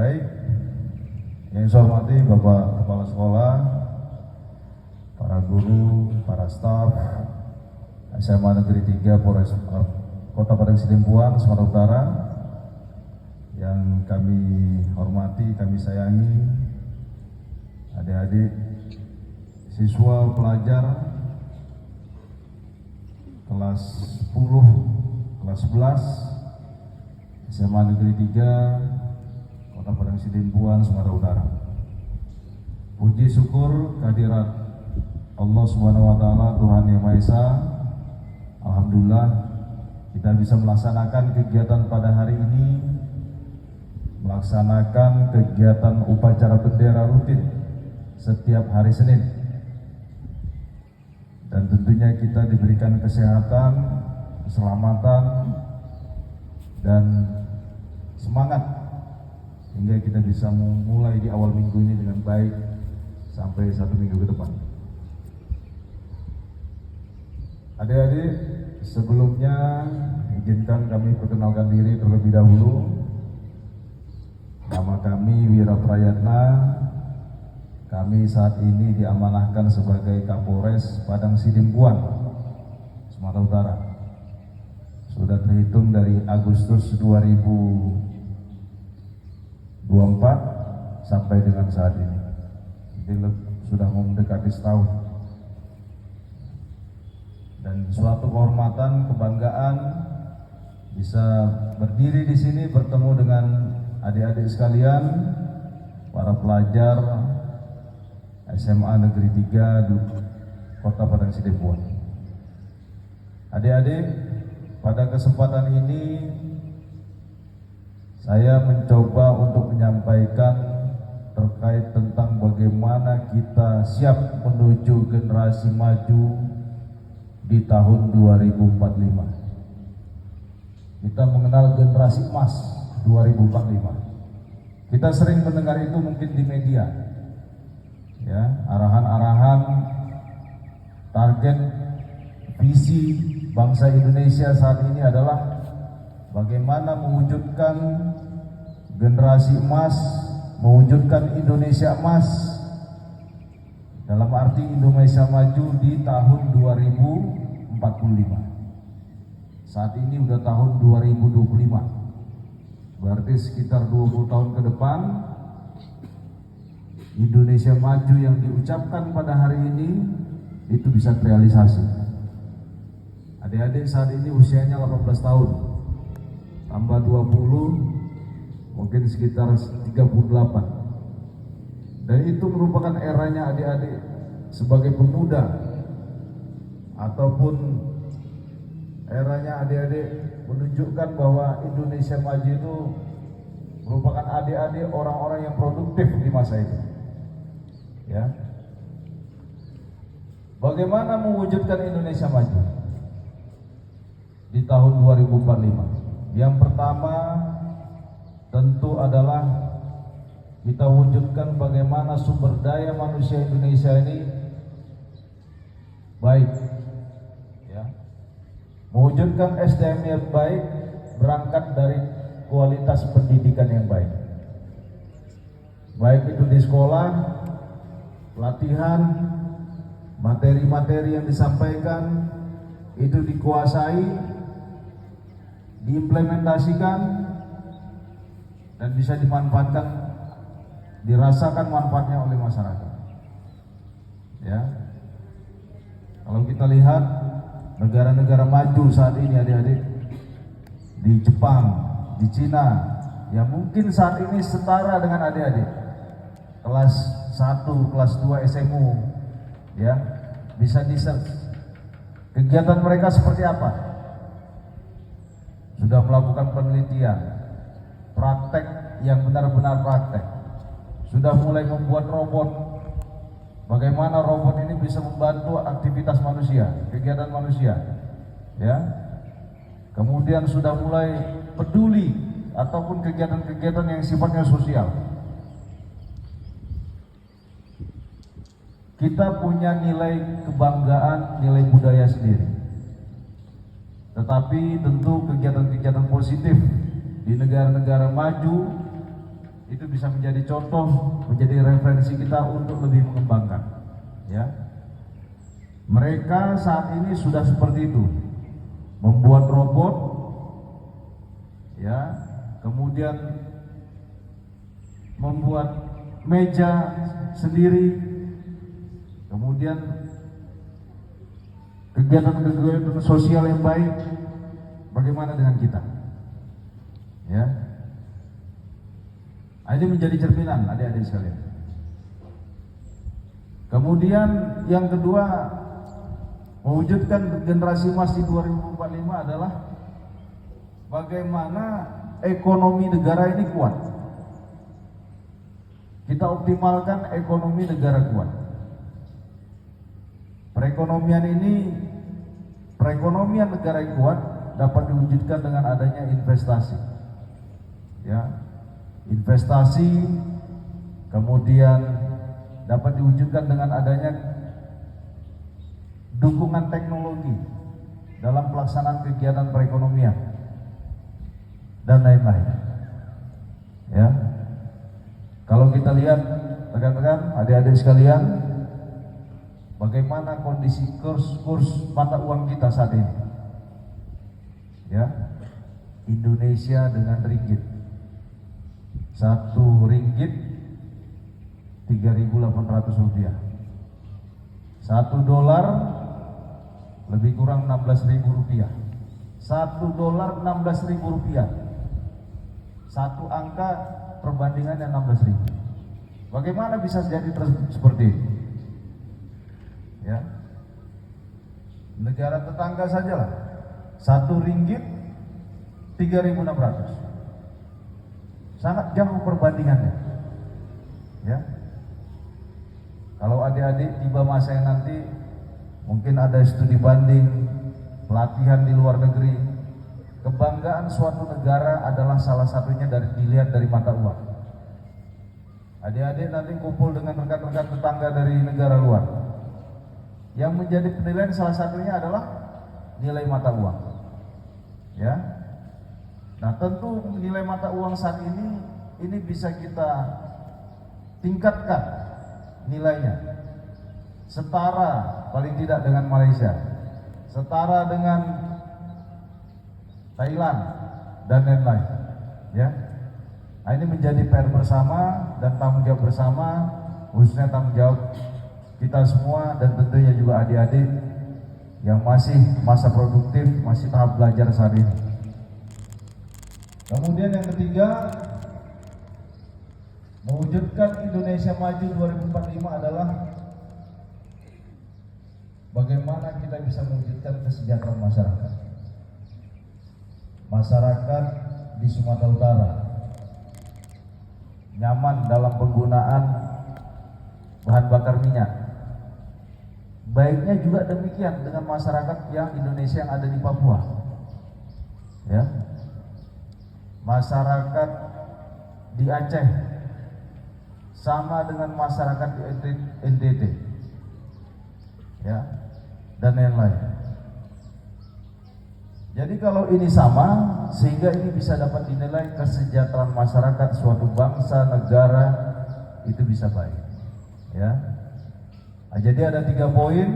Baik, yang saya hormati Bapak Kepala Sekolah, para guru, para staf SMA Negeri 3 Polres Kota Padang Sidempuan, Sumatera Utara, yang kami hormati, kami sayangi, adik-adik, siswa pelajar kelas 10, kelas 11, SMA Negeri 3 Kota Padang Sidempuan, Sumatera Utara. Puji syukur kehadirat Allah Subhanahu wa taala, Tuhan Yang Maha Esa. Alhamdulillah kita bisa melaksanakan kegiatan pada hari ini, melaksanakan kegiatan upacara bendera rutin setiap hari Senin. Dan tentunya kita diberikan kesehatan, keselamatan, dan semangat hingga kita bisa memulai di awal minggu ini dengan baik sampai 1 minggu ke depan. Adik-adik, sebelumnya izinkan kami perkenalkan diri terlebih dahulu. Nama kami Wira Prayatna. Kami saat ini diamanahkan sebagai Kapolres Padang Sidempuan, Sumatera Utara. Sudah terhitung dari Agustus 2024 sampai dengan saat ini. Jadi sudah mendekati setahun. Dan suatu kehormatan, kebanggaan bisa berdiri di sini bertemu dengan adik-adik sekalian, para pelajar SMA Negeri 3 Kota Padang Sidempuan. Adik-adik, pada kesempatan ini saya mencoba untuk menyampaikan terkait tentang bagaimana kita siap menuju generasi maju di tahun 2045. Kita mengenal generasi emas 2045. Kita sering mendengar itu mungkin di media, ya, arahan-arahan, target, visi bangsa Indonesia saat ini adalah bagaimana mewujudkan generasi emas, mewujudkan Indonesia emas, dalam arti Indonesia maju di tahun 2045. Saat ini udah tahun 2025, berarti sekitar 20 tahun ke depan Indonesia maju yang diucapkan pada hari ini itu bisa terrealisasi. Adik-adik saat ini usianya 18 tahun, tambah 20 mungkin sekitar 38, dan itu merupakan eranya adik-adik sebagai pemuda, ataupun eranya adik-adik menunjukkan bahwa Indonesia maju itu merupakan adik-adik orang-orang yang produktif di masa itu, ya. Bagaimana mewujudkan Indonesia maju di tahun 2045? Yang pertama tentu adalah kita wujudkan bagaimana sumber daya manusia Indonesia ini baik, ya. Mewujudkan SDM yang baik berangkat dari kualitas pendidikan yang baik. Baik itu di sekolah, pelatihan, materi-materi yang disampaikan itu dikuasai, diimplementasikan, dan bisa dimanfaatkan, dirasakan manfaatnya oleh masyarakat, ya. Kalau kita lihat negara-negara maju saat ini adik-adik, di Jepang, di Cina, yang mungkin saat ini setara dengan adik-adik kelas 1, kelas 2 SMU, ya, bisa di-search kegiatan mereka seperti apa. Sudah melakukan penelitian, praktek yang benar-benar praktek, sudah mulai membuat robot. Bagaimana robot ini bisa membantu aktivitas manusia, kegiatan manusia, ya. Kemudian sudah mulai peduli ataupun kegiatan-kegiatan yang sifatnya sosial. Kita punya nilai kebanggaan, nilai budaya sendiri. Tetapi tentu kegiatan-kegiatan positif di negara-negara maju itu bisa menjadi contoh, menjadi referensi kita untuk lebih mengembangkan. Ya, mereka saat ini sudah seperti itu, membuat robot, ya, kemudian membuat meja sendiri, kemudian kegiatan-kegiatan sosial yang baik. Bagaimana dengan kita? Ya, ini menjadi cerminan adik-adik sekalian. Kemudian yang kedua, mewujudkan generasi emas di 2045 adalah bagaimana ekonomi negara ini kuat. Kita optimalkan ekonomi negara kuat. Perekonomian negara yang kuat dapat diwujudkan dengan adanya investasi. Ya, investasi, kemudian dapat diwujudkan dengan adanya dukungan teknologi dalam pelaksanaan kegiatan perekonomian dan lain-lain. Ya, kalau kita lihat rekan-rekan, adik-adik sekalian, bagaimana kondisi kurs mata uang kita saat ini. Ya, Indonesia dengan ringgit, 1 ringgit 3.800 rupiah, 1 dolar lebih kurang 16.000 rupiah, 1 dolar 16.000 rupiah, satu angka perbandingannya 16.000. Bagaimana bisa jadi seperti itu? Ya, negara tetangga sajalah 1 ringgit 3.600, sangat jauh perbandingannya. Ya, kalau adik-adik tiba masa yang nanti mungkin ada studi banding, pelatihan di luar negeri, kebanggaan suatu negara adalah salah satunya dilihat dari mata uang. Adik-adik nanti kumpul dengan rekan-rekan tetangga dari negara luar, yang menjadi penilaian salah satunya adalah nilai mata uang. Ya, nah tentu nilai mata uang saat ini bisa kita tingkatkan nilainya, setara paling tidak dengan Malaysia, setara dengan Thailand dan lain-lain. Ya, nah, ini menjadi PR bersama dan tanggung jawab bersama, khususnya tanggung jawab kita semua dan tentunya juga adik-adik yang masih masa produktif, masih tahap belajar saat ini. Kemudian yang ketiga, mewujudkan Indonesia Maju 2045 adalah bagaimana kita bisa mewujudkan kesejahteraan masyarakat. Masyarakat di Sumatera Utara nyaman dalam penggunaan bahan bakar minyak. Baiknya juga demikian dengan masyarakat yang Indonesia yang ada di Papua. Ya, masyarakat di Aceh sama dengan masyarakat di NTT, ya, dan lain-lain. Jadi kalau ini sama, sehingga ini bisa dapat dinilai kesejahteraan masyarakat suatu bangsa, negara itu bisa baik. Ya, nah, jadi ada 3 poin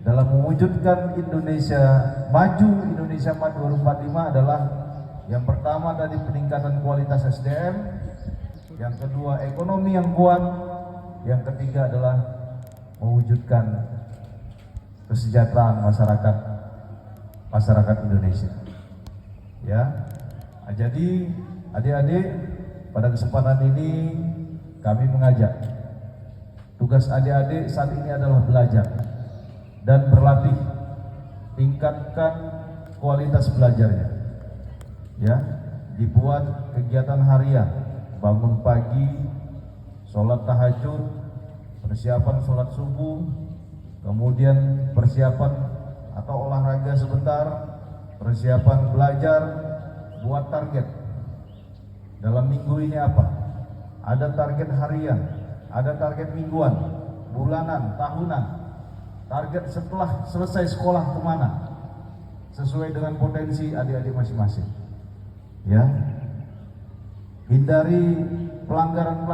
dalam mewujudkan Indonesia Maju, Indonesia 2045 adalah yang pertama tadi peningkatan kualitas SDM, yang kedua ekonomi yang kuat, yang ketiga adalah mewujudkan kesejahteraan masyarakat Indonesia. Ya, nah, jadi adik-adik, pada kesempatan ini kami mengajak, tugas adik-adik saat ini adalah belajar dan berlatih, tingkatkan kualitas belajarnya. Ya, dibuat kegiatan harian, bangun pagi, sholat tahajud, persiapan sholat subuh, kemudian persiapan atau olahraga sebentar, persiapan belajar, buat target. Dalam minggu ini apa? Ada target harian, ada target mingguan, bulanan, tahunan. Target setelah selesai sekolah kemana? Sesuai dengan potensi adik-adik masing-masing. Ya, hindari pelanggaran